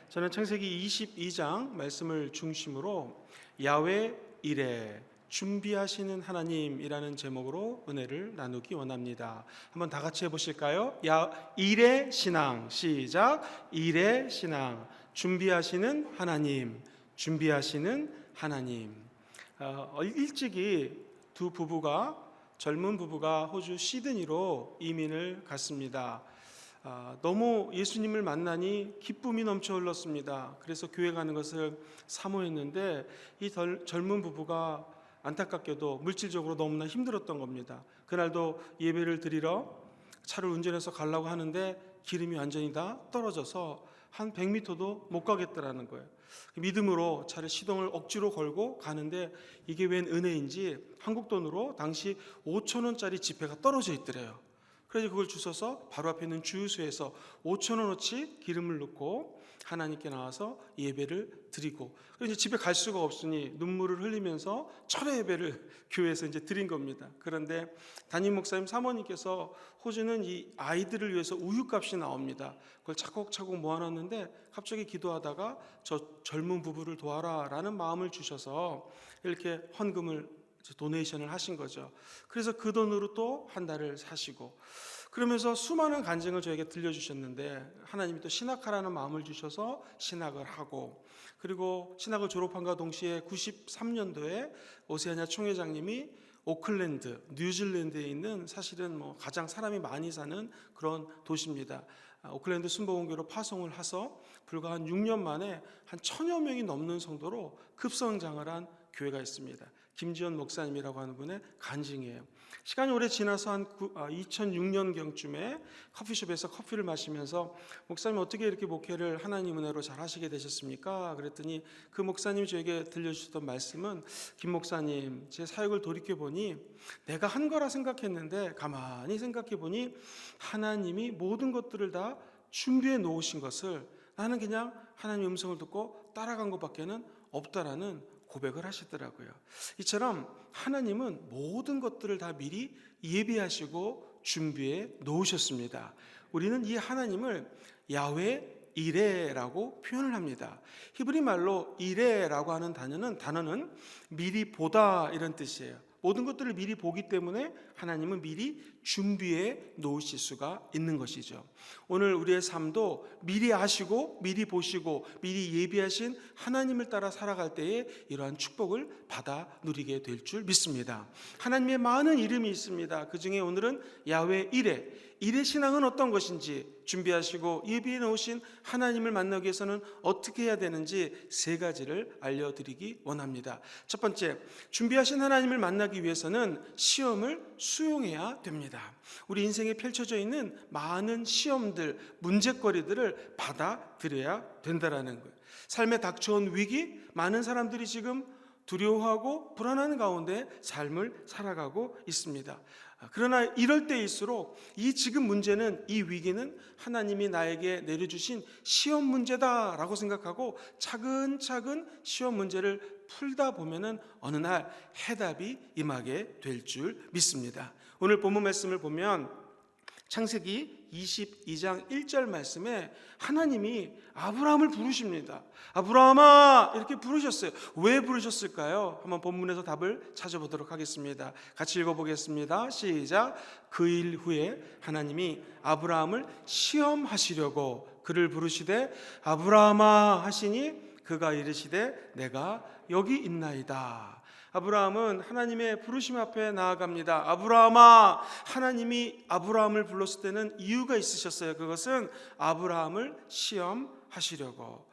저는 창세기 22장 말씀을 중심으로 야훼 이레 준비하시는 하나님이라는 제목으로 은혜를 나누기 원합니다. 한번 다 같이 해보실까요? 이레 신앙 시작. 이레 신앙 준비하시는 하나님, 준비하시는 하나님. 일찍이 두 부부가 젊은 부부가 호주 시드니로 이민을 갔습니다. 너무 예수님을 만나니 기쁨이 넘쳐 흘렀습니다. 그래서 교회 가는 것을 사모했는데 이 젊은 부부가 안타깝게도 물질적으로 너무나 힘들었던 겁니다. 그날도 예배를 드리러 차를 운전해서 가려고 하는데 기름이 완전히 다 떨어져서 한 100m도 못 가겠다라는 거예요. 믿음으로 차를 시동을 억지로 걸고 가는데 이게 웬 은혜인지 한국 돈으로 당시 5,000원짜리 지폐가 떨어져 있더래요. 그래서 그걸 주워서 바로 앞에 있는 주유소에서 5,000원어치 기름을 넣고 하나님께 나와서 예배를 드리고, 이제 집에 갈 수가 없으니 눈물을 흘리면서 철회 예배를 교회에서 이제 드린 겁니다. 그런데 담임 목사님 사모님께서 호주는 이 아이들을 위해서 우유값이 나옵니다. 그걸 차곡차곡 모아놨는데 갑자기 기도하다가 저 젊은 부부를 도와라라는 마음을 주셔서 이렇게 헌금을 도네이션을 하신 거죠. 그래서 그 돈으로 또 한 달을 사시고, 그러면서 수많은 간증을 저에게 들려주셨는데 하나님이 또 신학하라는 마음을 주셔서 신학을 하고, 그리고 신학을 졸업한과 동시에 93년도에 오세아냐 총회장님이 오클랜드, 뉴질랜드에 있는 사실은 가장 사람이 많이 사는 그런 도시입니다. 오클랜드 순복음교로 파송을 해서 불과 한 6년 만에 한 1,000여 명이 넘는 성도로 급성장을 한 교회가 있습니다. 김지현 목사님이라고 하는 분의 간증이에요. 시간이 오래 지나서 한 2006년경쯤에 커피숍에서 커피를 마시면서 목사님 어떻게 이렇게 목회를 하나님 은혜로 잘 하시게 되셨습니까? 그랬더니 그 목사님이 저에게 들려주셨던 말씀은, 김 목사님, 제 사역을 돌이켜보니 내가 한 거라 생각했는데 가만히 생각해보니 하나님이 모든 것들을 다 준비해 놓으신 것을 나는 그냥 하나님의 음성을 듣고 따라간 것밖에는 없다라는 고백을 하시더라고요. 이처럼 하나님은 모든 것들을 다 미리 예비하시고 준비해 놓으셨습니다. 우리는 이 하나님을 야훼 이레라고 표현을 합니다. 히브리 말로 이레라고 하는 단어는 미리 보다 이런 뜻이에요. 모든 것들을 미리 보기 때문에 하나님은 미리 준비해 놓으실 수가 있는 것이죠. 오늘 우리의 삶도 미리 아시고 미리 보시고 미리 예비하신 하나님을 따라 살아갈 때에 이러한 축복을 받아 누리게 될 줄 믿습니다. 하나님의 많은 이름이 있습니다. 그 중에 오늘은 야훼 이레 신앙은 어떤 것인지, 준비하시고 예비해 놓으신 하나님을 만나기 위해서는 어떻게 해야 되는지 세 가지를 알려드리기 원합니다. 첫 번째, 준비하신 하나님을 만나기 위해서는 시험을 수용해야 됩니다. 우리 인생에 펼쳐져 있는 많은 시험들, 문제거리들을 받아들여야 된다는 거예요. 삶에 닥쳐온 위기, 많은 사람들이 지금 두려워하고 불안한 가운데 삶을 살아가고 있습니다. 그러나 이럴 때일수록 이 지금 문제는, 이 위기는 하나님이 나에게 내려주신 시험 문제다라고 생각하고 차근차근 시험 문제를 풀다 보면은 어느 날 해답이 임하게 될 줄 믿습니다. 오늘 본문 말씀을 보면 창세기 22장 1절 말씀에 하나님이 아브라함을 부르십니다. 아브라함아 이렇게 부르셨어요. 왜 부르셨을까요? 한번 본문에서 답을 찾아보도록 하겠습니다. 같이 읽어보겠습니다. 시작. 그 일 후에 하나님이 아브라함을 시험하시려고 그를 부르시되 아브라함아 하시니 그가 이르시되 내가 여기 있나이다. 아브라함은 하나님의 부르심 앞에 나아갑니다. 아브라함아, 하나님이 아브라함을 불렀을 때는 이유가 있으셨어요. 그것은 아브라함을 시험하시려고.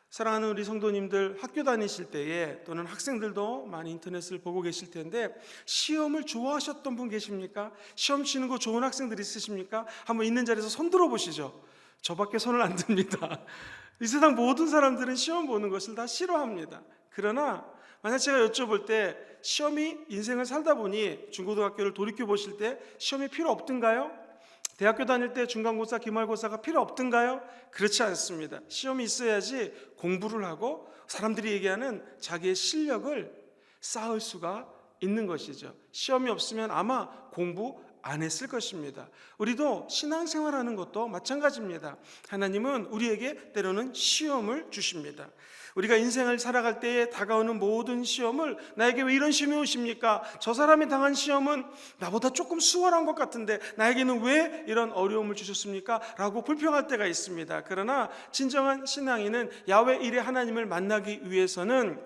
사랑하는 우리 성도님들, 학교 다니실 때에 또는 학생들도 많이 인터넷을 보고 계실 텐데 시험을 좋아하셨던 분 계십니까? 시험 치는 거 좋은 학생들 있으십니까? 한번 있는 자리에서 손 들어보시죠. 저밖에 손을 안 듭니다. 이 세상 모든 사람들은 시험 보는 것을 다 싫어합니다. 그러나 만약 제가 여쭤볼 때 시험이 인생을 살다 보니 중고등학교를 돌이켜보실 때 시험이 필요 없던가요? 대학교 다닐 때 중간고사, 기말고사가 필요 없던가요? 그렇지 않습니다. 시험이 있어야지 공부를 하고 사람들이 얘기하는 자기의 실력을 쌓을 수가 있는 것이죠. 시험이 없으면 아마 공부 안 했을 것입니다. 우리도 신앙생활하는 것도 마찬가지입니다. 하나님은 우리에게 때로는 시험을 주십니다. 우리가 인생을 살아갈 때에 다가오는 모든 시험을 나에게 왜 이런 시험이 오십니까? 저 사람이 당한 시험은 나보다 조금 수월한 것 같은데 나에게는 왜 이런 어려움을 주셨습니까? 라고 불평할 때가 있습니다. 그러나 진정한 신앙인은 야훼 일의 하나님을 만나기 위해서는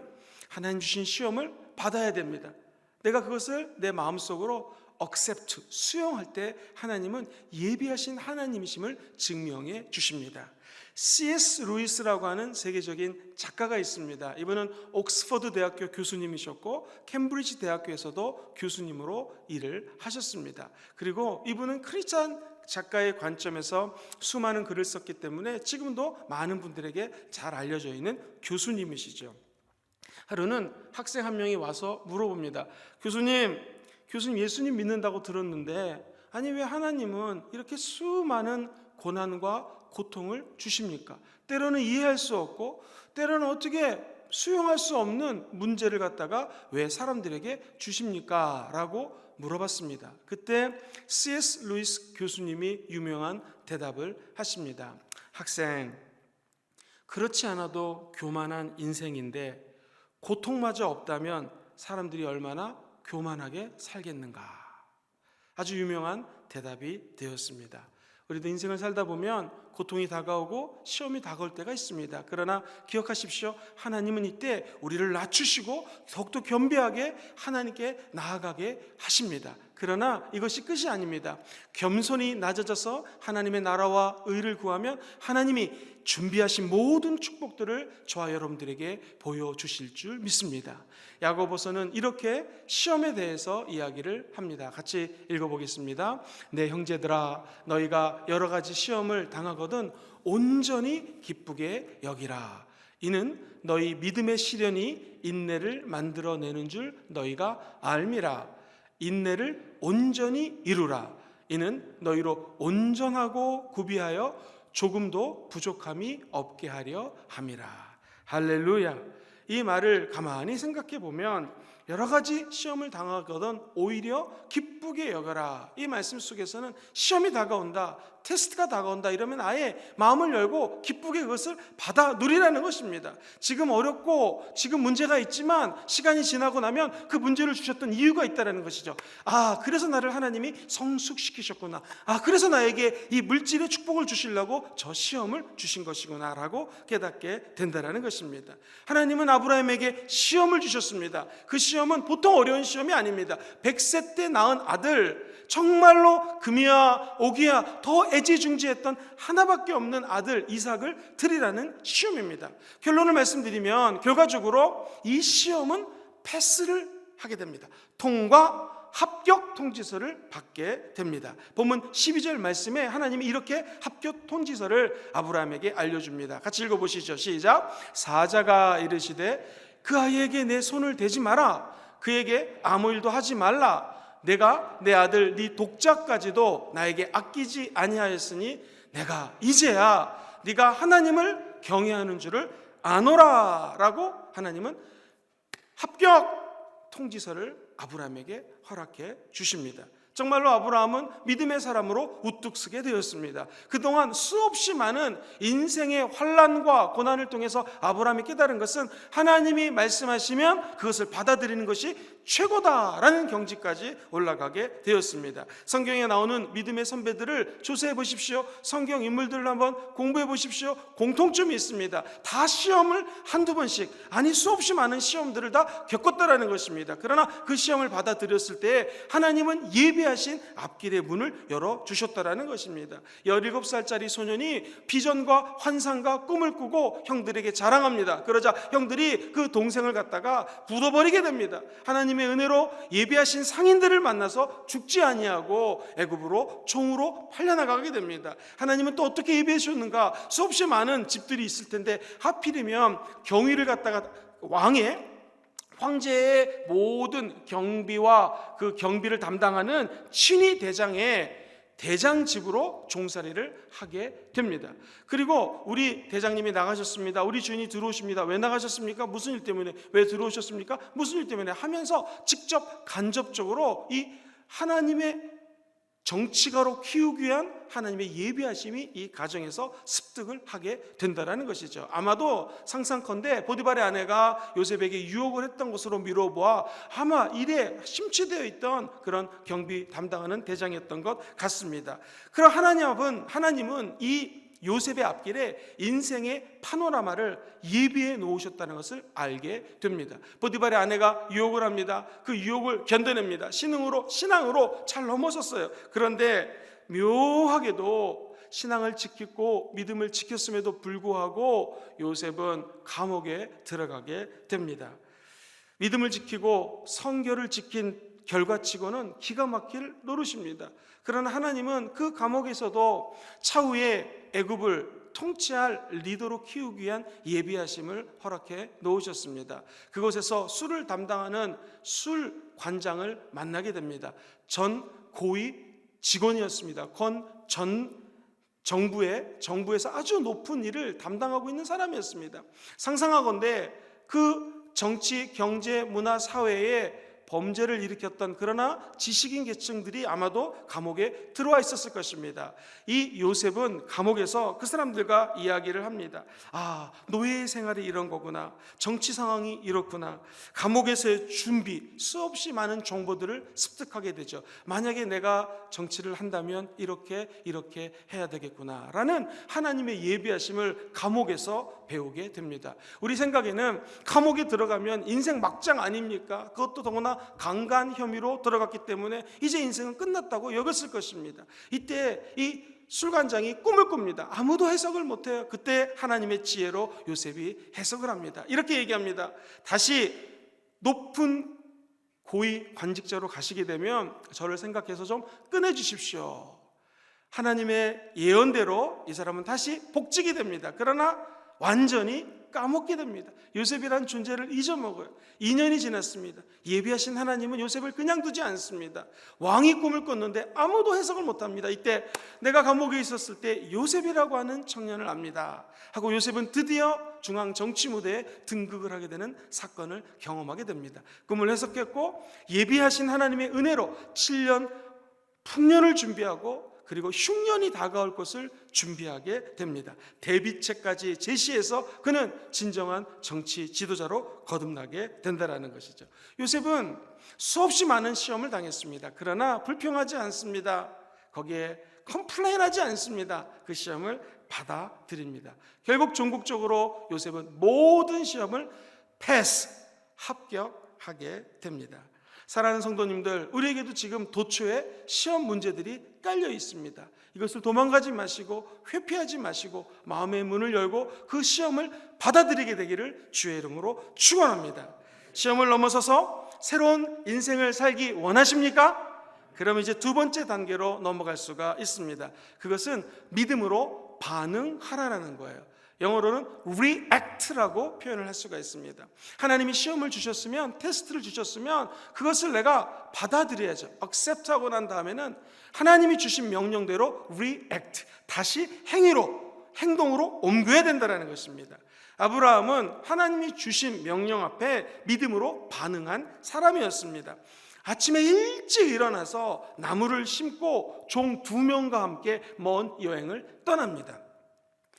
하나님 주신 시험을 받아야 됩니다. 내가 그것을 내 마음속으로 accept, 수용할 때 하나님은 예비하신 하나님이심을 증명해 주십니다. C.S. 루이스라고 하는 세계적인 작가가 있습니다. 이분은 옥스퍼드 대학교 교수님이셨고 캠브리지 대학교에서도 교수님으로 일을 하셨습니다. 그리고 이분은 크리스찬 작가의 관점에서 수많은 글을 썼기 때문에 지금도 많은 분들에게 잘 알려져 있는 교수님이시죠. 하루는 학생 한 명이 와서 물어봅니다. 교수님 예수님 믿는다고 들었는데 아니 왜 하나님은 이렇게 수많은 고난과 고통을 주십니까? 때로는 이해할 수 없고 때로는 어떻게 수용할 수 없는 문제를 갖다가 왜 사람들에게 주십니까? 라고 물어봤습니다. 그때 C.S. 루이스 교수님이 유명한 대답을 하십니다. 학생, 그렇지 않아도 교만한 인생인데 고통마저 없다면 사람들이 얼마나 교만하게 살겠는가? 아주 유명한 대답이 되었습니다. 우리도 인생을 살다 보면 고통이 다가오고 시험이 다가올 때가 있습니다. 그러나 기억하십시오. 하나님은 이때 우리를 낮추시고 더욱더 겸비하게 하나님께 나아가게 하십니다. 그러나 이것이 끝이 아닙니다. 겸손히 낮아져서 하나님의 나라와 의를 구하면 하나님이 준비하신 모든 축복들을 저와 여러분들에게 보여주실 줄 믿습니다. 야고보서는 이렇게 시험에 대해서 이야기를 합니다. 같이 읽어보겠습니다. 내 형제들아, 너희가 여러 가지 시험을 당하거든 온전히 기쁘게 여기라. 이는 너희 믿음의 시련이 인내를 만들어내는 줄 너희가 알미라. 인내를 온전히 이루라. 이는 너희로 온전하고 구비하여 조금도 부족함이 없게 하려 함이라. 할렐루야. 이 말을 가만히 생각해 보면 여러 가지 시험을 당하거든 오히려 기쁘게 여겨라. 이 말씀 속에서는 시험이 다가온다, 테스트가 다가온다 이러면 아예 마음을 열고 기쁘게 그것을 받아 누리라는 것입니다. 지금 어렵고 지금 문제가 있지만 시간이 지나고 나면 그 문제를 주셨던 이유가 있다는 것이죠. 그래서 나를 하나님이 성숙시키셨구나. 그래서 나에게 이 물질의 축복을 주시려고 저 시험을 주신 것이구나 라고 깨닫게 된다는 것입니다. 하나님은 아브라함에게 시험을 주셨습니다. 그 시험은 보통 어려운 시험이 아닙니다. 100세 때 낳은 아들, 정말로 금이야 오기야 더 애지중지했던 하나밖에 없는 아들 이삭을 드리라는 시험입니다. 결론을 말씀드리면 결과적으로 이 시험은 패스를 하게 됩니다. 통과 합격 통지서를 받게 됩니다. 본문 12절 말씀에 하나님이 이렇게 합격 통지서를 아브라함에게 알려줍니다. 같이 읽어보시죠. 시작. 사자가 이르시되 그 아이에게 내 손을 대지 마라. 그에게 아무 일도 하지 말라. 내가 내 아들 네 독자까지도 나에게 아끼지 아니하였으니 내가 이제야 네가 하나님을 경외하는 줄을 아노라 라고 하나님은 합격 통지서를 아브라함에게 허락해 주십니다. 정말로 아브라함은 믿음의 사람으로 우뚝 서게 되었습니다. 그동안 수없이 많은 인생의 환난과 고난을 통해서 아브라함이 깨달은 것은 하나님이 말씀하시면 그것을 받아들이는 것이 최고다라는 경지까지 올라가게 되었습니다. 성경에 나오는 믿음의 선배들을 조사해 보십시오. 성경 인물들을 한번 공부해 보십시오. 공통점이 있습니다. 다 시험을 한두 번씩, 아니 수없이 많은 시험들을 다 겪었다라는 것입니다. 그러나 그 시험을 받아들였을 때 하나님은 예비하신 앞길의 문을 열어주셨다라는 것입니다. 17살짜리 소년이 비전과 환상과 꿈을 꾸고 형들에게 자랑합니다. 그러자 형들이 그 동생을 갖다가 굳어버리게 됩니다. 하나님의 은혜로 예비하신 상인들을 만나서 죽지 아니하고 애굽으로 총으로 팔려나가게 됩니다. 하나님은 또 어떻게 예비해 주셨는가? 수없이 많은 집들이 있을 텐데 하필이면 경위를 갖다가 황제의 모든 경비와 그 경비를 담당하는 친위 대장의 대장 집으로 종살이를 하게 됩니다. 그리고 우리 대장님이 나가셨습니다. 우리 주인이 들어오십니다. 왜 나가셨습니까? 무슨 일 때문에? 왜 들어오셨습니까? 무슨 일 때문에? 하면서 직접 간접적으로 이 하나님의 정치가로 키우기 위한 하나님의 예비하심이 이 가정에서 습득을 하게 된다는 것이죠. 아마도 상상컨대 보디발의 아내가 요셉에게 유혹을 했던 것으로 미뤄보아 아마 일에 심취되어 있던 그런 경비 담당하는 대장이었던 것 같습니다. 그럼 하나님은 이 요셉의 앞길에 인생의 파노라마를 예비해 놓으셨다는 것을 알게 됩니다. 보디발의 아내가 유혹을 합니다. 그 유혹을 견뎌냅니다. 신앙으로 잘 넘어섰어요. 그런데 묘하게도 신앙을 지키고 믿음을 지켰음에도 불구하고 요셉은 감옥에 들어가게 됩니다. 믿음을 지키고 성결을 지킨 결과치고는 기가 막힐 노릇입니다. 그러나 하나님은 그 감옥에서도 차후에 애굽을 통치할 리더로 키우기 위한 예비하심을 허락해 놓으셨습니다. 그곳에서 술을 담당하는 술 관장을 만나게 됩니다. 전 고위 직원이었습니다. 전 정부에서 아주 높은 일을 담당하고 있는 사람이었습니다. 상상하건대 그 정치, 경제, 문화, 사회에 범죄를 일으켰던 그러나 지식인 계층들이 아마도 감옥에 들어와 있었을 것입니다. 이 요셉은 감옥에서 그 사람들과 이야기를 합니다. 아, 노예 생활이 이런 거구나. 정치 상황이 이렇구나. 감옥에서의 준비, 수없이 많은 정보들을 습득하게 되죠. 만약에 내가 정치를 한다면 이렇게 해야 되겠구나 라는 하나님의 예비하심을 감옥에서 배우게 됩니다. 우리 생각에는 감옥에 들어가면 인생 막장 아닙니까? 그것도 더구나 강간 혐의로 들어갔기 때문에 이제 인생은 끝났다고 여겼을 것입니다. 이때 이 술관장이 꿈을 꿉니다. 아무도 해석을 못해요. 그때 하나님의 지혜로 요셉이 해석을 합니다. 이렇게 얘기합니다. 다시 높은 고위 관직자로 가시게 되면 저를 생각해서 좀 꺼내주십시오. 하나님의 예언대로 이 사람은 다시 복직이 됩니다. 그러나 완전히 까먹게 됩니다. 요셉이란 존재를 잊어먹어요. 2년이 지났습니다. 예비하신 하나님은 요셉을 그냥 두지 않습니다. 왕이 꿈을 꿨는데 아무도 해석을 못합니다. 이때 내가 감옥에 있었을 때 요셉이라고 하는 청년을 압니다 하고 요셉은 드디어 중앙 정치 무대에 등극을 하게 되는 사건을 경험하게 됩니다. 꿈을 해석했고 예비하신 하나님의 은혜로 7년 풍년을 준비하고 그리고 흉년이 다가올 것을 준비하게 됩니다. 대비책까지 제시해서 그는 진정한 정치 지도자로 거듭나게 된다는 것이죠. 요셉은 수없이 많은 시험을 당했습니다. 그러나 불평하지 않습니다. 거기에 컴플레인하지 않습니다. 그 시험을 받아들입니다. 결국 종국적으로 요셉은 모든 시험을 합격하게 됩니다. 사랑하는 성도님들, 우리에게도 지금 도처에 시험 문제들이 깔려 있습니다. 이것을 도망가지 마시고 회피하지 마시고 마음의 문을 열고 그 시험을 받아들이게 되기를 주의 이름으로 축원합니다. 시험을 넘어서서 새로운 인생을 살기 원하십니까? 그럼 이제 두 번째 단계로 넘어갈 수가 있습니다. 그것은 믿음으로 반응하라는 거예요. 영어로는 react라고 표현을 할 수가 있습니다. 하나님이 시험을 주셨으면, 테스트를 주셨으면 그것을 내가 받아들여야죠. accept하고 난 다음에는 하나님이 주신 명령대로 react, 다시 행동으로 옮겨야 된다는 것입니다. 아브라함은 하나님이 주신 명령 앞에 믿음으로 반응한 사람이었습니다. 아침에 일찍 일어나서 나무를 심고 종 2명과 함께 먼 여행을 떠납니다.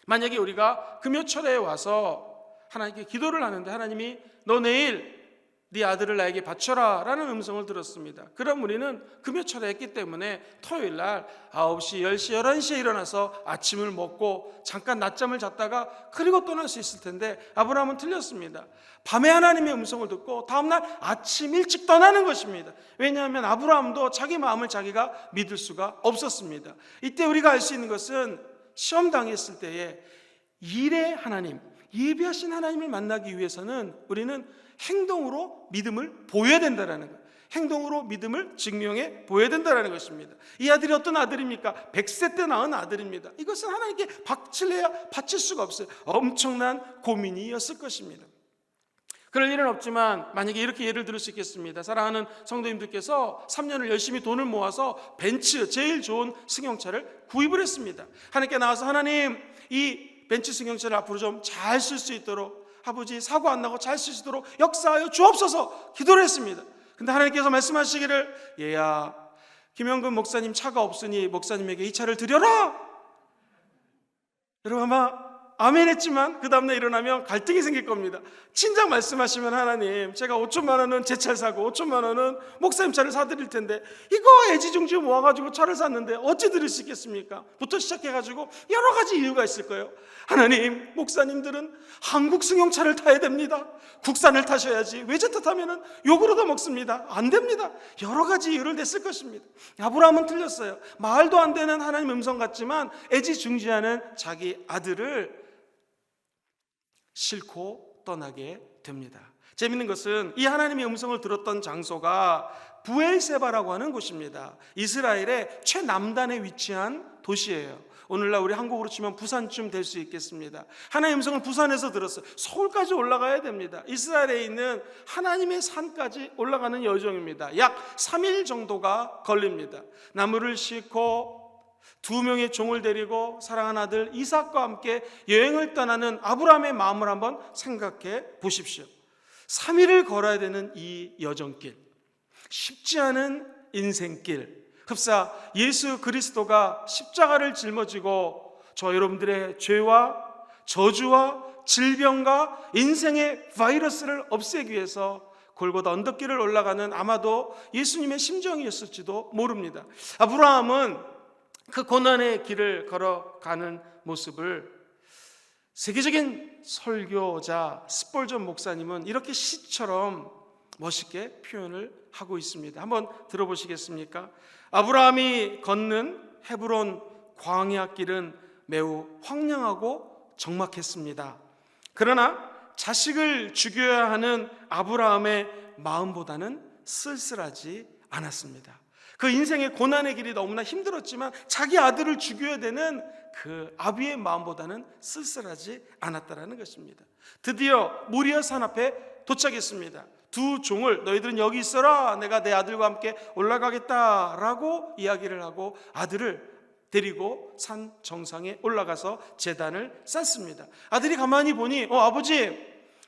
만약에 우리가 금요철에 와서 하나님께 기도를 하는데 하나님이 너 내일 네 아들을 나에게 바쳐라 라는 음성을 들었습니다. 그럼 우리는 금요철에 했기 때문에 토요일날 9시, 10시, 11시에 일어나서 아침을 먹고 잠깐 낮잠을 잤다가 그리고 떠날 수 있을 텐데 아브라함은 틀렸습니다. 밤에 하나님의 음성을 듣고 다음날 아침 일찍 떠나는 것입니다. 왜냐하면 아브라함도 자기 마음을 자기가 믿을 수가 없었습니다. 이때 우리가 알 수 있는 것은 시험 당했을 때에 일의 하나님, 예비하신 하나님을 만나기 위해서는 우리는 행동으로 믿음을 보여야 된다는 거예요. 행동으로 믿음을 증명해 보여야 된다는 것입니다. 이 아들이 어떤 아들입니까? 100세 때 낳은 아들입니다. 이것은 하나님께 바칠 수가 없어요. 엄청난 고민이었을 것입니다. 그럴 일은 없지만 만약에 이렇게 예를 들을 수 있겠습니다. 사랑하는 성도님들께서 3년을 열심히 돈을 모아서 벤츠, 제일 좋은 승용차를 구입을 했습니다. 하나님께 나와서 하나님, 이 벤츠 승용차를 앞으로 좀 잘 쓸 수 있도록, 아버지 사고 안 나고 잘 쓸 수 있도록 역사하여 주옵소서 기도를 했습니다. 근데 하나님께서 말씀하시기를 얘야, 김영근 목사님 차가 없으니 목사님에게 이 차를 드려라. 여러분 아마 아멘 했지만 그 다음날 일어나면 갈등이 생길 겁니다. 친정 말씀하시면 하나님, 제가 5천만 원은 제 차를 사고 5천만 원은 목사님 차를 사드릴 텐데 이거 애지중지 모아가지고 차를 샀는데 어찌 드릴 수 있겠습니까? 부터 시작해가지고 여러 가지 이유가 있을 거예요. 하나님, 목사님들은 한국 승용차를 타야 됩니다. 국산을 타셔야지 외제차 타면은 욕을 얻어먹습니다. 안 됩니다. 여러 가지 이유를 냈을 것입니다. 아브라함은 틀렸어요. 말도 안 되는 하나님 음성 같지만 애지중지하는 자기 아들을 싣고 떠나게 됩니다. 재밌는 것은 이 하나님의 음성을 들었던 장소가 부엘세바라고 하는 곳입니다. 이스라엘의 최남단에 위치한 도시예요. 오늘날 우리 한국으로 치면 부산쯤 될 수 있겠습니다. 하나님의 음성을 부산에서 들었어요. 서울까지 올라가야 됩니다. 이스라엘에 있는 하나님의 산까지 올라가는 여정입니다. 약 3일 정도가 걸립니다. 나무를 싣고 2명의 종을 데리고 사랑하는 아들 이삭과 함께 여행을 떠나는 아브라함의 마음을 한번 생각해 보십시오. 3일을 걸어야 되는 이 여정길, 쉽지 않은 인생길, 흡사 예수 그리스도가 십자가를 짊어지고 저 여러분들의 죄와 저주와 질병과 인생의 바이러스를 없애기 위해서 골고다 언덕길을 올라가는 아마도 예수님의 심정이었을지도 모릅니다. 아브라함은 그 고난의 길을 걸어가는 모습을 세계적인 설교자 스폴전 목사님은 이렇게 시처럼 멋있게 표현을 하고 있습니다. 한번 들어보시겠습니까? 아브라함이 걷는 헤브론 광야 길은 매우 황량하고 적막했습니다. 그러나 자식을 죽여야 하는 아브라함의 마음보다는 쓸쓸하지 않았습니다. 그 인생의 고난의 길이 너무나 힘들었지만 자기 아들을 죽여야 되는 그 아비의 마음보다는 쓸쓸하지 않았다는 것입니다. 드디어 모리아 산 앞에 도착했습니다. 2 종을 너희들은 여기 있어라, 내가 내 아들과 함께 올라가겠다라고 이야기를 하고 아들을 데리고 산 정상에 올라가서 제단을 쌓습니다. 아들이 가만히 보니 아버지,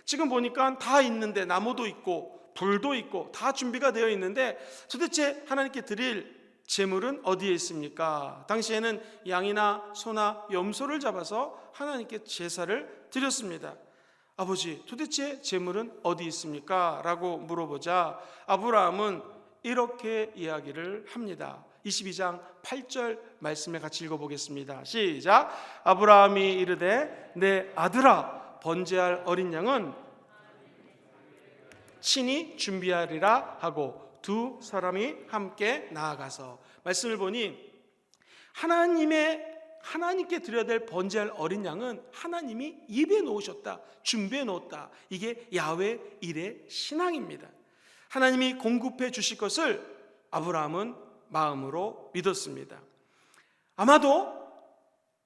지금 보니까 다 있는데 나무도 있고 불도 있고 다 준비가 되어 있는데 도대체 하나님께 드릴 제물은 어디에 있습니까? 당시에는 양이나 소나 염소를 잡아서 하나님께 제사를 드렸습니다. 아버지, 도대체 제물은 어디 있습니까? 라고 물어보자 아브라함은 이렇게 이야기를 합니다. 22장 8절 말씀에 같이 읽어보겠습니다. 시작. 아브라함이 이르되 내 아들아, 번제할 어린 양은 친히 준비하리라 하고 2 사람이 함께 나아가서 말씀을 보니 하나님께 드려야 될 번제할 어린 양은 하나님이 예비해 놓으셨다, 준비해 놓았다. 이게 야훼 일의 신앙입니다. 하나님이 공급해 주실 것을 아브라함은 마음으로 믿었습니다. 아마도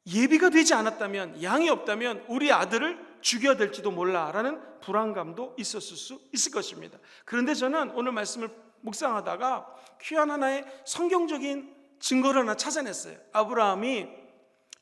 예비가 되지 않았다면, 양이 없다면 우리 아들을 죽여야 될지도 몰라라는 불안감도 있었을 수 있을 것입니다. 그런데 저는 오늘 말씀을 묵상하다가 귀한 하나의 성경적인 증거를 하나 찾아냈어요. 아브라함이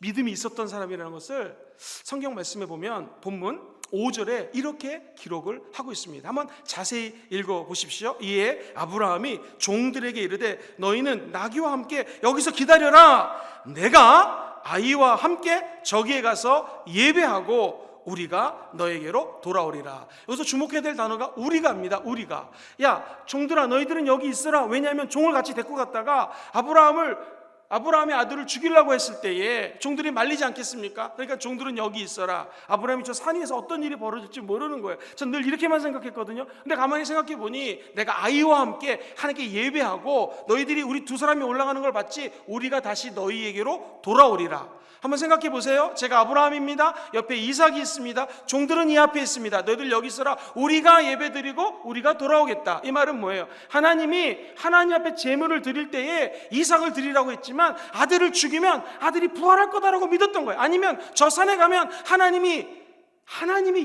믿음이 있었던 사람이라는 것을 성경 말씀에 보면 본문 5절에 이렇게 기록을 하고 있습니다. 한번 자세히 읽어보십시오. 이에 아브라함이 종들에게 이르되 너희는 나귀와 함께 여기서 기다려라, 내가 아이와 함께 저기에 가서 예배하고 우리가 너에게로 돌아오리라. 여기서 주목해야 될 단어가 우리가입니다. 우리가. 야, 종들아, 너희들은 여기 있어라. 왜냐하면 종을 같이 데리고 갔다가 아브라함의 아들을 죽이려고 했을 때에 종들이 말리지 않겠습니까? 그러니까 종들은 여기 있어라. 아브라함이 저 산 위에서 어떤 일이 벌어질지 모르는 거예요. 전 늘 이렇게만 생각했거든요. 근데 가만히 생각해 보니 내가 아이와 함께 하나님께 예배하고 너희들이 우리 2 사람이 올라가는 걸 봤지, 우리가 다시 너희에게로 돌아오리라. 한번 생각해 보세요. 제가 아브라함입니다. 옆에 이삭이 있습니다. 종들은 이 앞에 있습니다. 너희들 여기 있어라. 우리가 예배드리고 우리가 돌아오겠다. 이 말은 뭐예요? 하나님이 하나님 앞에 제물을 드릴 때에 이삭을 드리라고 했지만 아들을 죽이면 아들이 부활할 거다라고 믿었던 거예요. 아니면 저 산에 가면 하나님이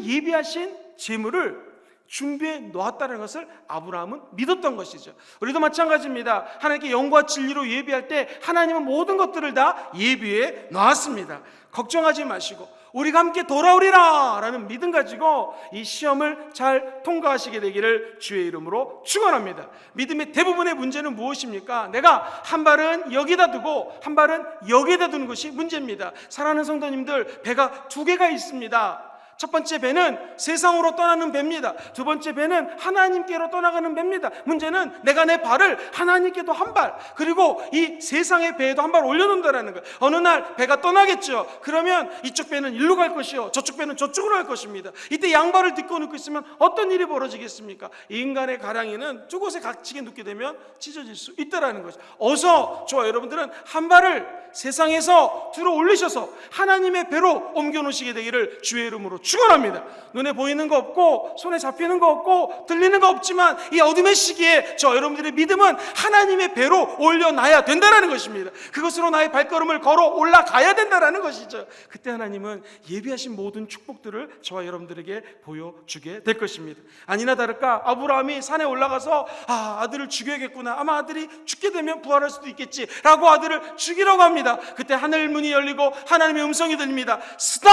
예비하신 제물을 준비해 놓았다는 것을 아브라함은 믿었던 것이죠. 우리도 마찬가지입니다. 하나님께 영과 진리로 예비할 때 하나님은 모든 것들을 다 예비해 놓았습니다. 걱정하지 마시고 우리가 함께 돌아오리라 라는 믿음 가지고 이 시험을 잘 통과하시게 되기를 주의 이름으로 축원합니다. 믿음의 대부분의 문제는 무엇입니까? 내가 한 발은 여기다 두고 한 발은 여기다 두는 것이 문제입니다. 사랑하는 성도님들, 배가 두 개가 있습니다. 첫 번째 배는 세상으로 떠나는 배입니다. 두 번째 배는 하나님께로 떠나가는 배입니다. 문제는 내가 내 발을 하나님께도 한 발, 그리고 이 세상의 배에도 한 발 올려놓는다는 거예요. 어느 날 배가 떠나겠죠. 그러면 이쪽 배는 일로 갈 것이요, 저쪽 배는 저쪽으로 갈 것입니다. 이때 양발을 딛고 눕고 있으면 어떤 일이 벌어지겠습니까? 이 인간의 가랑이는 두 곳에 갇히게 눕게 되면 찢어질 수 있다는 것이죠. 어서 저와 여러분들은 한 발을 세상에서 들어 올리셔서 하나님의 배로 옮겨 놓으시게 되기를 주의 이름으로 축원합니다. 눈에 보이는 거 없고 손에 잡히는 거 없고 들리는 거 없지만 이 어둠의 시기에 저 여러분들의 믿음은 하나님의 배로 올려놔야 된다는 것입니다. 그것으로 나의 발걸음을 걸어 올라가야 된다는 것이죠. 그때 하나님은 예비하신 모든 축복들을 저와 여러분들에게 보여주게 될 것입니다. 아니나 다를까 아브라함이 산에 올라가서 아들을 죽여야겠구나, 아마 아들이 죽게 되면 부활할 수도 있겠지 라고 아들을 죽이려고 합니다. 그때 하늘 문이 열리고 하나님의 음성이 들립니다. 스톱!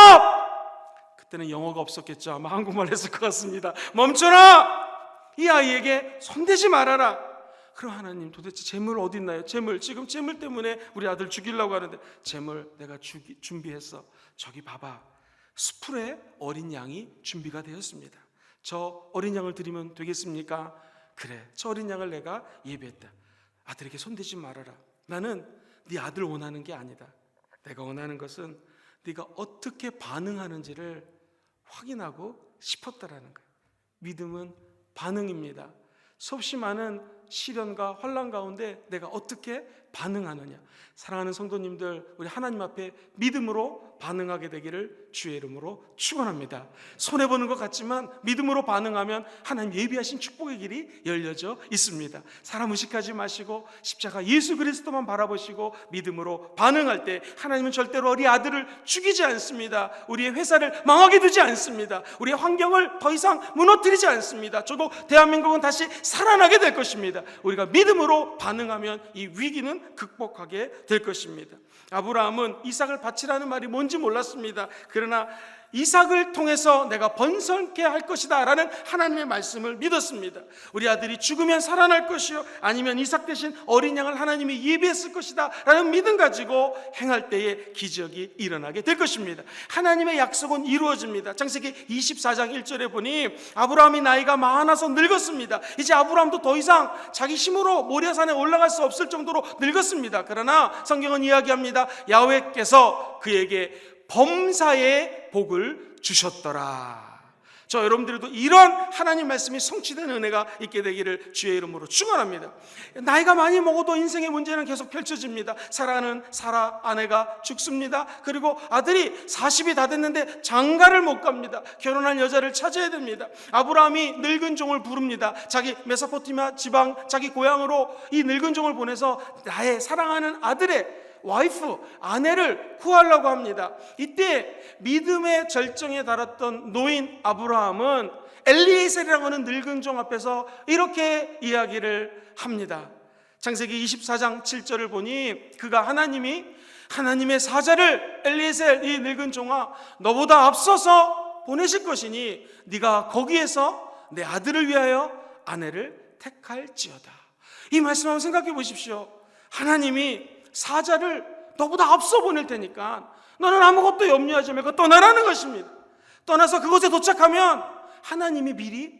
그때는 영어가 없었겠죠. 아마 한국말 했을 것 같습니다. 멈춰라! 이 아이에게 손대지 말아라. 그럼 하나님, 도대체 재물 어디 있나요? 지금 재물 때문에 우리 아들 죽이려고 하는데, 재물 내가 준비했어. 저기 봐봐, 수풀에 어린 양이 준비가 되었습니다. 저 어린 양을 드리면 되겠습니까? 그래, 저 어린 양을 내가 예비했다. 아들에게 손대지 말아라. 나는 네 아들 원하는 게 아니다. 내가 원하는 것은 네가 어떻게 반응하는지를 확인하고 싶었다라는 거예요. 믿음은 반응입니다. 수없이 많은 시련과 환난 가운데 내가 어떻게 반응하느냐. 사랑하는 성도님들, 우리 하나님 앞에 믿음으로 반응하게 되기를 주의 이름으로 축원합니다. 손해보는 것 같지만 믿음으로 반응하면 하나님 예비하신 축복의 길이 열려져 있습니다. 사람 의식하지 마시고 십자가 예수 그리스도만 바라보시고 믿음으로 반응할 때 하나님은 절대로 우리 아들을 죽이지 않습니다. 우리의 회사를 망하게 두지 않습니다. 우리의 환경을 더 이상 무너뜨리지 않습니다. 저도 대한민국은 다시 살아나게 될 것입니다. 우리가 믿음으로 반응하면 이 위기는 극복하게 될 것입니다. 아브라함은 이삭을 바치라는 말이 뭔지 몰랐습니다. 그러나 이삭을 통해서 내가 번성케 할 것이다 라는 하나님의 말씀을 믿었습니다. 우리 아들이 죽으면 살아날 것이요, 아니면 이삭 대신 어린 양을 하나님이 예비했을 것이다 라는 믿음 가지고 행할 때에 기적이 일어나게 될 것입니다. 하나님의 약속은 이루어집니다. 창세기 24장 1절에 보니 아브라함이 나이가 많아서 늙었습니다. 이제 아브라함도 더 이상 자기 힘으로 모리아산에 올라갈 수 없을 정도로 늙었습니다. 그러나 성경은 이야기합니다. 야훼께서 그에게 범사의 복을 주셨더라. 저 여러분들도 이런 하나님 말씀이 성취된 은혜가 있게 되기를 주의 이름으로 축원합니다. 나이가 많이 먹어도 인생의 문제는 계속 펼쳐집니다. 사라는 사라 아내가 죽습니다. 그리고 아들이 40이 다 됐는데 장가를 못 갑니다. 결혼할 여자를 찾아야 됩니다. 아브라함이 늙은 종을 부릅니다. 자기 메소포타미아 지방, 자기 고향으로 이 늙은 종을 보내서 나의 사랑하는 아들의 와이프, 아내를 구하려고 합니다. 이때 믿음의 절정에 달했던 노인 아브라함은 엘리에셀이라고 하는 늙은 종 앞에서 이렇게 이야기를 합니다. 창세기 24장 7절을 보니 그가 하나님의 사자를 엘리에셀 이 늙은 종아 너보다 앞서서 보내실 것이니 네가 거기에서 내 아들을 위하여 아내를 택할지어다. 이 말씀 한번 생각해 보십시오. 하나님이 사자를 너보다 앞서 보낼 테니까 너는 아무것도 염려하지 말고 떠나라는 것입니다. 떠나서 그곳에 도착하면 하나님이 미리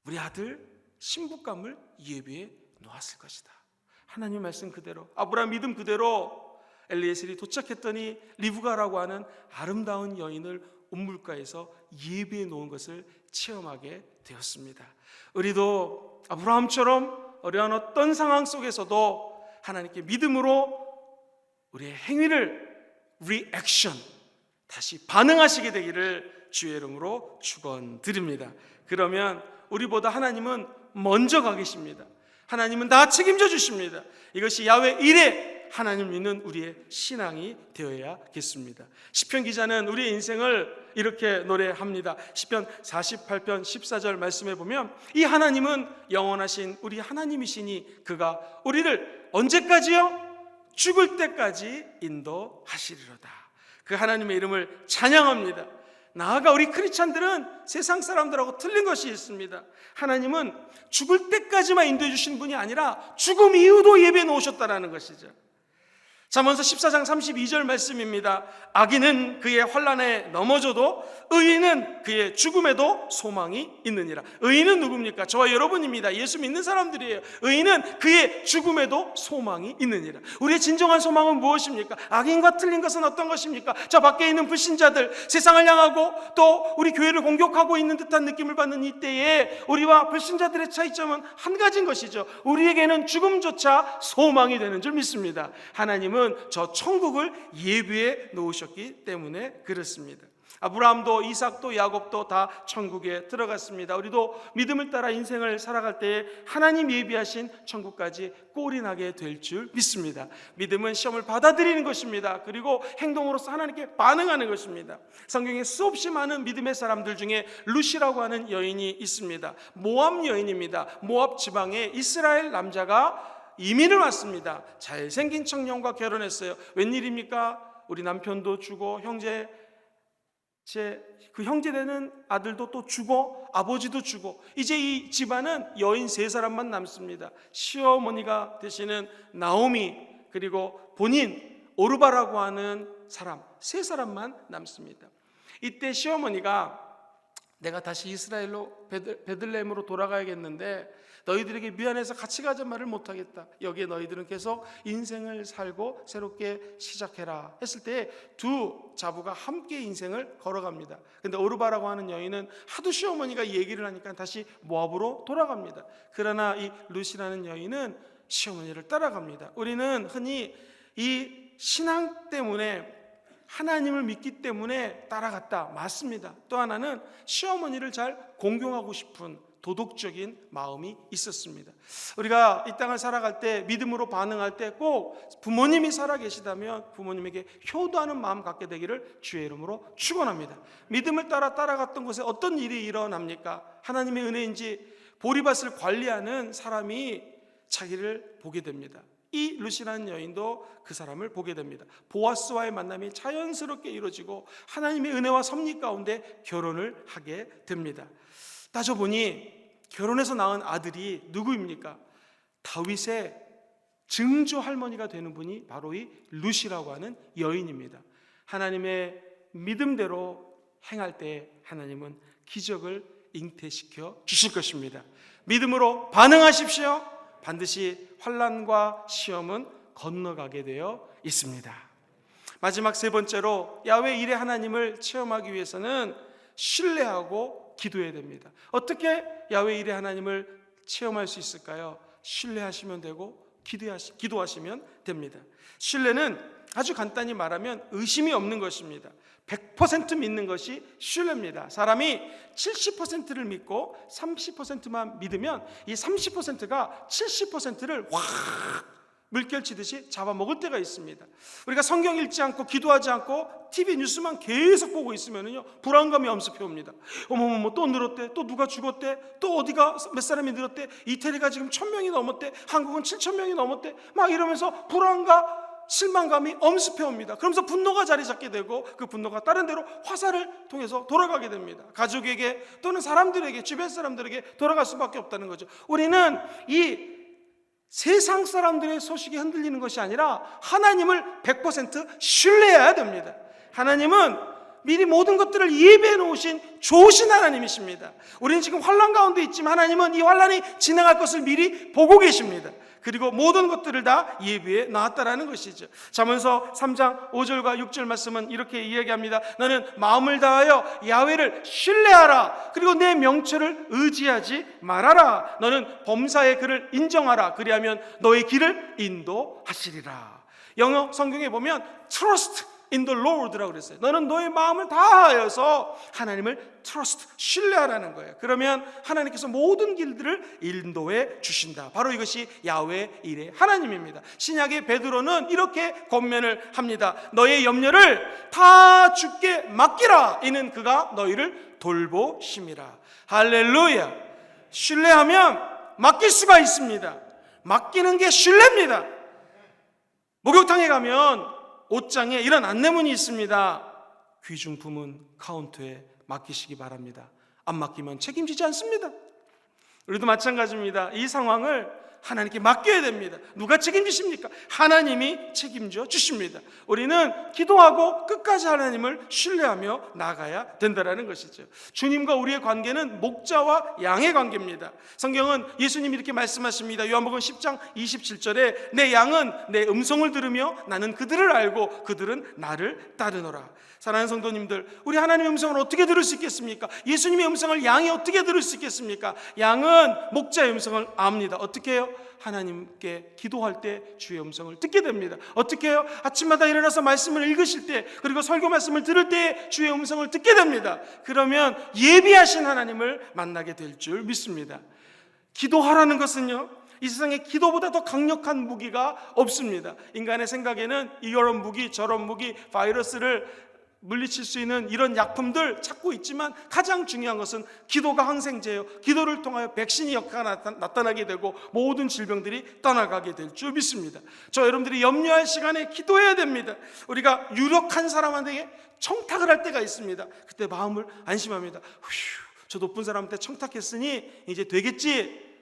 우리 아들 신부감을 예비해 놓았을 것이다. 하나님의 말씀 그대로, 아브라함 믿음 그대로 엘리에셀이 도착했더니 리브가라고 하는 아름다운 여인을 온물가에서 예비해 놓은 것을 체험하게 되었습니다. 우리도 아브라함처럼 어려운 어떤 상황 속에서도 하나님께 믿음으로 우리의 행위를 리액션, 다시 반응하시게 되기를 주의 이름으로 축원드립니다. 그러면 우리보다 하나님은 먼저 가 계십니다. 하나님은 다 책임져 주십니다. 이것이 야훼 일에 하나님 믿는 우리의 신앙이 되어야겠습니다. 시편 기자는 우리의 인생을 이렇게 노래합니다. 시편 48편 14절 말씀해 보면 이 하나님은 영원하신 우리 하나님이시니 그가 우리를 언제까지요? 죽을 때까지 인도하시리로다. 그 하나님의 이름을 찬양합니다. 나아가 우리 크리스찬들은 세상 사람들하고 틀린 것이 있습니다. 하나님은 죽을 때까지만 인도해 주신 분이 아니라 죽음 이후도 예배해 놓으셨다는 것이죠. 잠언서 14장 32절 말씀입니다. 악인은 그의 환난에 넘어져도 의인은 그의 죽음에도 소망이 있느니라. 의인은 누굽니까? 저와 여러분입니다. 예수 믿는 사람들이에요. 의인은 그의 죽음에도 소망이 있느니라. 우리의 진정한 소망은 무엇입니까? 악인과 틀린 것은 어떤 것입니까? 저 밖에 있는 불신자들, 세상을 향하고 또 우리 교회를 공격하고 있는 듯한 느낌을 받는 이때에 우리와 불신자들의 차이점은 한 가지인 것이죠. 우리에게는 죽음조차 소망이 되는 줄 믿습니다. 하나님은 저 천국을 예비해 놓으셨기 때문에 그렇습니다. 아브라함도 이삭도 야곱도 다 천국에 들어갔습니다. 우리도 믿음을 따라 인생을 살아갈 때에 하나님 예비하신 천국까지 꼴이 나게 될 줄 믿습니다. 믿음은 시험을 받아들이는 것입니다. 그리고 행동으로서 하나님께 반응하는 것입니다. 성경에 수없이 많은 믿음의 사람들 중에 룻이라고 하는 여인이 있습니다. 모압 여인입니다. 모압 지방에 이스라엘 남자가 이민을 왔습니다. 잘생긴 청년과 결혼했어요. 웬일입니까? 우리 남편도 주고 그 형제되는 아들도 또 주고 아버지도 주고 이제 이 집안은 여인 3사람만 남습니다. 시어머니가 되시는 나오미 그리고 본인 오르바라고 하는 사람 3사람만 남습니다. 이때 시어머니가 내가 다시 이스라엘로 베들레헴으로 돌아가야겠는데 너희들에게 미안해서 같이 가자 말을 못하겠다. 여기에 너희들은 계속 인생을 살고 새롭게 시작해라 했을 때 두 자부가 함께 인생을 걸어갑니다. 근데 오르바라고 하는 여인은 하도 시어머니가 얘기를 하니까 다시 모압으로 돌아갑니다. 그러나 이 룻이라는 여인은 시어머니를 따라갑니다. 우리는 흔히 이 신앙 때문에 하나님을 믿기 때문에 따라갔다. 맞습니다. 또 하나는 시어머니를 잘 공경하고 싶은 도덕적인 마음이 있었습니다. 우리가 이 땅을 살아갈 때 믿음으로 반응할 때 꼭 부모님이 살아계시다면 부모님에게 효도하는 마음 갖게 되기를 주의 이름으로 축원합니다. 믿음을 따라 따라갔던 곳에 어떤 일이 일어납니까? 하나님의 은혜인지 보리밭을 관리하는 사람이 자기를 보게 됩니다. 이 룻이라는 여인도 그 사람을 보게 됩니다. 보아스와의 만남이 자연스럽게 이루어지고 하나님의 은혜와 섭리 가운데 결혼을 하게 됩니다. 따져보니 결혼해서 낳은 아들이 누구입니까? 다윗의 증조 할머니가 되는 분이 바로 이 룻이라고 하는 여인입니다. 하나님의 믿음대로 행할 때 하나님은 기적을 잉태시켜 주실 것입니다. 믿음으로 반응하십시오. 반드시 환난과 시험은 건너가게 되어 있습니다. 마지막 3번째로 야훼 일의 하나님을 체험하기 위해서는 신뢰하고 기도해야 됩니다. 어떻게 야훼 일의 하나님을 체험할 수 있을까요? 신뢰하시면 되고 기도하시면 됩니다. 신뢰는 아주 간단히 말하면 의심이 없는 것입니다. 100% 믿는 것이 신뢰입니다. 사람이 70%를 믿고 30%만 믿으면 이 30%가 70%를 확 물결치듯이 잡아먹을 때가 있습니다. 우리가 성경 읽지 않고 기도하지 않고 TV 뉴스만 계속 보고 있으면요 불안감이 엄습해 옵니다. 어머머머 또 늘었대, 또 누가 죽었대, 또 어디가 몇 사람이 늘었대, 이태리가 지금 1000명이 넘었대, 한국은 7000명이 넘었대, 막 이러면서 불안과 실망감이 엄습해 옵니다. 그러면서 분노가 자리 잡게 되고 그 분노가 다른 데로 화살을 통해서 돌아가게 됩니다. 가족에게 또는 사람들에게, 주변 사람들에게 돌아갈 수밖에 없다는 거죠. 우리는 이 세상 사람들의 소식이 흔들리는 것이 아니라 하나님을 100% 신뢰해야 됩니다. 하나님은 미리 모든 것들을 예비해 놓으신 좋으신 하나님이십니다. 우리는 지금 환난 가운데 있지만 하나님은 이 환난이 지나갈 것을 미리 보고 계십니다. 그리고 모든 것들을 다 예비해 놨다라는 것이죠. 잠언서 3장 5절과 6절 말씀은 이렇게 이야기합니다. 너는 마음을 다하여 야훼를 신뢰하라. 그리고 내 명철을 의지하지 말아라. 너는 범사의 그를 인정하라. 그리하면 너의 길을 인도하시리라. 영어 성경에 보면 trust in the Lord라고 그랬어요. 너는 너의 마음을 다하여서 하나님을 trust, 신뢰하라는 거예요. 그러면 하나님께서 모든 길들을 인도해 주신다. 바로 이것이 야훼 일의 하나님입니다. 신약의 베드로는 이렇게 권면을 합니다. 너의 염려를 다 주께 맡기라. 이는 그가 너희를 돌보심이라. 할렐루야. 신뢰하면 맡길 수가 있습니다. 맡기는 게 신뢰입니다. 목욕탕에 가면 옷장에 이런 안내문이 있습니다. 귀중품은 카운터에 맡기시기 바랍니다. 안 맡기면 책임지지 않습니다. 우리도 마찬가지입니다. 이 상황을 하나님께 맡겨야 됩니다. 누가 책임지십니까? 하나님이 책임져 주십니다. 우리는 기도하고 끝까지 하나님을 신뢰하며 나아가야 된다는 것이죠. 주님과 우리의 관계는 목자와 양의 관계입니다. 성경은 예수님이 이렇게 말씀하십니다. 요한복음 10장 27절에 내 양은 내 음성을 들으며 나는 그들을 알고 그들은 나를 따르노라. 사랑하는 성도님들, 우리 하나님의 음성을 어떻게 들을 수 있겠습니까? 예수님의 음성을 양이 어떻게 들을 수 있겠습니까? 양은 목자의 음성을 압니다. 어떻게 해요? 하나님께 기도할 때 주의 음성을 듣게 됩니다. 어떻게 해요? 아침마다 일어나서 말씀을 읽으실 때, 그리고 설교 말씀을 들을 때 주의 음성을 듣게 됩니다. 그러면 예비하신 하나님을 만나게 될 줄 믿습니다. 기도하라는 것은요, 이 세상에 기도보다 더 강력한 무기가 없습니다. 인간의 생각에는 이런 무기 저런 무기, 바이러스를 물리칠 수 있는 이런 약품들 찾고 있지만 가장 중요한 것은 기도가 항생제예요. 기도를 통하여 백신이 역사가 나타나게 되고 모든 질병들이 떠나가게 될 줄 믿습니다. 저 여러분들이 염려할 시간에 기도해야 됩니다. 우리가 유력한 사람한테 청탁을 할 때가 있습니다. 그때 마음을 안심합니다. 저 높은 사람한테 청탁했으니 이제 되겠지.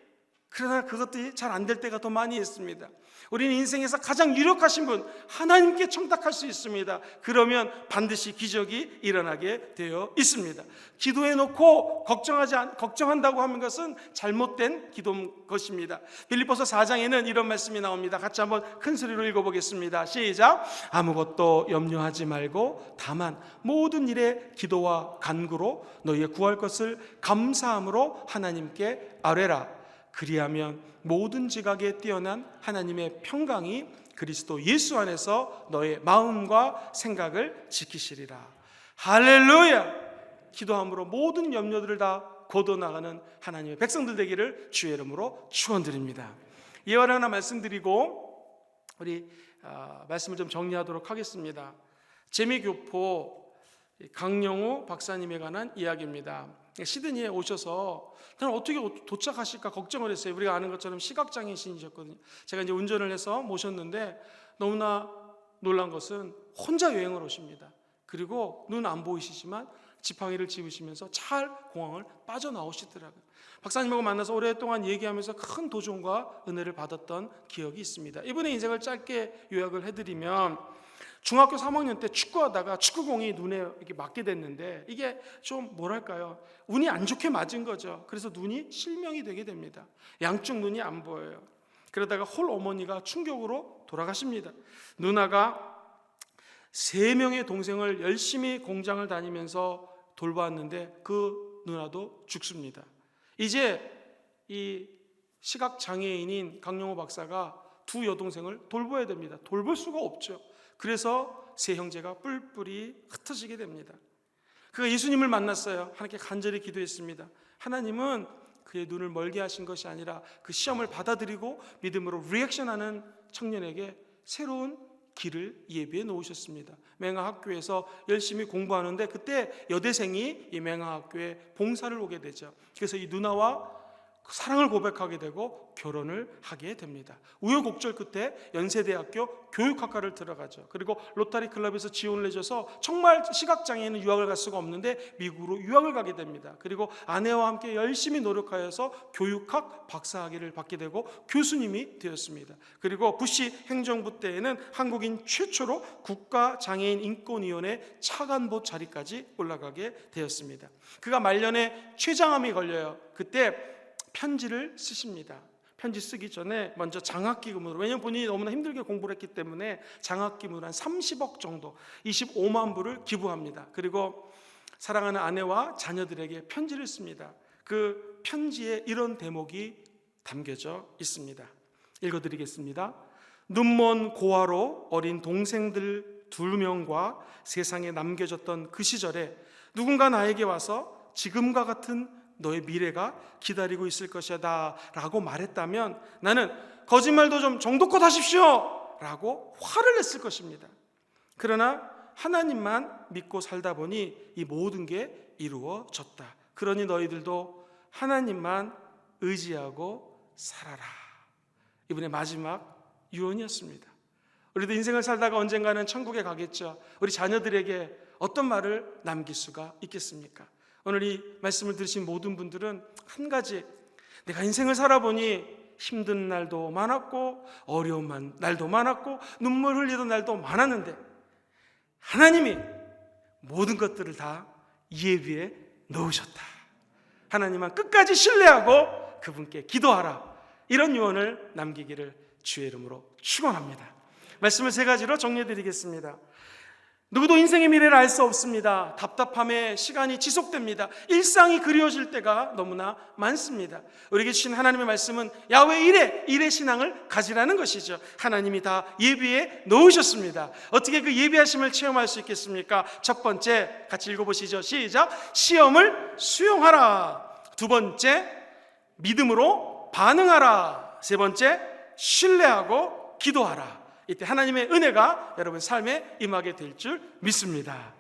그러나 그것들이 잘 안 될 때가 더 많이 있습니다. 우리는 인생에서 가장 유력하신 분 하나님께 청탁할 수 있습니다. 그러면 반드시 기적이 일어나게 되어 있습니다. 기도해놓고 걱정한다고 하는 것은 잘못된 기도인 것입니다. 빌립보서 4장에는 이런 말씀이 나옵니다. 같이 한번 큰 소리로 읽어보겠습니다. 시작. 아무것도 염려하지 말고 다만 모든 일에 기도와 간구로 너희의 구할 것을 감사함으로 하나님께 아뢰라. 그리하면 모든 지각에 뛰어난 하나님의 평강이 그리스도 예수 안에서 너의 마음과 생각을 지키시리라. 할렐루야. 기도함으로 모든 염려들을 다 거둬나가는 하나님의 백성들 되기를 주의 이름으로 축원드립니다. 예언 하나 말씀드리고 우리 말씀을 좀 정리하도록 하겠습니다. 재미교포 강영우 박사님에 관한 이야기입니다. 시드니에 오셔서 저는 어떻게 도착하실까 걱정을 했어요. 우리가 아는 것처럼 시각장애신이셨거든요. 제가 이제 운전을 해서 모셨는데 너무나 놀란 것은 혼자 여행을 오십니다. 그리고 눈 안 보이시지만 지팡이를 집으시면서 잘 공항을 빠져나오시더라고요. 박사님하고 만나서 오랫동안 얘기하면서 큰 도전과 은혜를 받았던 기억이 있습니다. 이분의 인생을 짧게 요약을 해드리면 중학교 3학년 때 축구하다가 축구공이 눈에 이렇게 맞게 됐는데 이게 좀 뭐랄까요? 운이 안 좋게 맞은 거죠. 그래서 눈이 실명이 되게 됩니다. 양쪽 눈이 안 보여요. 그러다가 홀 어머니가 충격으로 돌아가십니다. 누나가 3명의 동생을 열심히 공장을 다니면서 돌봤는데 그 누나도 죽습니다. 이제 이 시각장애인인 강영호 박사가 두 여동생을 돌봐야 됩니다. 돌볼 수가 없죠. 그래서 세 형제가 뿔뿔이 흩어지게 됩니다. 그가 예수님을 만났어요. 하나님께 간절히 기도했습니다. 하나님은 그의 눈을 멀게 하신 것이 아니라 그 시험을 받아들이고 믿음으로 리액션하는 청년에게 새로운 길을 예비해 놓으셨습니다. 맹하학교에서 열심히 공부하는데 그때 여대생이 이 맹하학교에 봉사를 오게 되죠. 그래서 이 누나와 사랑을 고백하게 되고 결혼을 하게 됩니다. 우여곡절 끝에 연세대학교 교육학과를 들어가죠. 그리고 로타리 클럽에서 지원을 해줘서 정말 시각장애인은 유학을 갈 수가 없는데 미국으로 유학을 가게 됩니다. 그리고 아내와 함께 열심히 노력하여서 교육학 박사학위를 받게 되고 교수님이 되었습니다. 그리고 부시 행정부 때에는 한국인 최초로 국가장애인인권위원회 차관보 자리까지 올라가게 되었습니다. 그가 말년에 췌장암이 걸려요. 그때 편지를 쓰십니다. 편지 쓰기 전에 먼저 장학기금으로, 왜냐하면 본인이 너무나 힘들게 공부를 했기 때문에 장학기금으로 한 30억 정도 25만 불을 기부합니다. 그리고 사랑하는 아내와 자녀들에게 편지를 씁니다. 그 편지에 이런 대목이 담겨져 있습니다. 읽어드리겠습니다. 눈먼 고아로 어린 동생들 2명과 세상에 남겨졌던 그 시절에 누군가 나에게 와서 지금과 같은 너의 미래가 기다리고 있을 것이다 라고 말했다면 나는 거짓말도 좀 정도껏 하십시오 라고 화를 냈을 것입니다. 그러나 하나님만 믿고 살다 보니 이 모든 게 이루어졌다. 그러니 너희들도 하나님만 의지하고 살아라. 이분의 마지막 유언이었습니다. 우리도 인생을 살다가 언젠가는 천국에 가겠죠. 우리 자녀들에게 어떤 말을 남길 수가 있겠습니까? 오늘 이 말씀을 들으신 모든 분들은 한 가지, 내가 인생을 살아보니 힘든 날도 많았고 어려운 날도 많았고 눈물 흘리던 날도 많았는데 하나님이 모든 것들을 다 예비에 넣으셨다. 하나님만 끝까지 신뢰하고 그분께 기도하라. 이런 유언을 남기기를 주의 이름으로 축원합니다. 말씀을 세 가지로 정리해드리겠습니다. 누구도 인생의 미래를 알 수 없습니다. 답답함에 시간이 지속됩니다. 일상이 그리워질 때가 너무나 많습니다. 우리에게 주신 하나님의 말씀은 야훼 일의 신앙을 가지라는 것이죠. 하나님이 다 예비에 넣으셨습니다. 어떻게 그 예비하심을 체험할 수 있겠습니까? 첫 번째, 같이 읽어보시죠. 시작. 시험을 수용하라. 두 번째, 믿음으로 반응하라. 세 번째, 신뢰하고 기도하라. 이때 하나님의 은혜가 여러분 삶에 임하게 될 줄 믿습니다.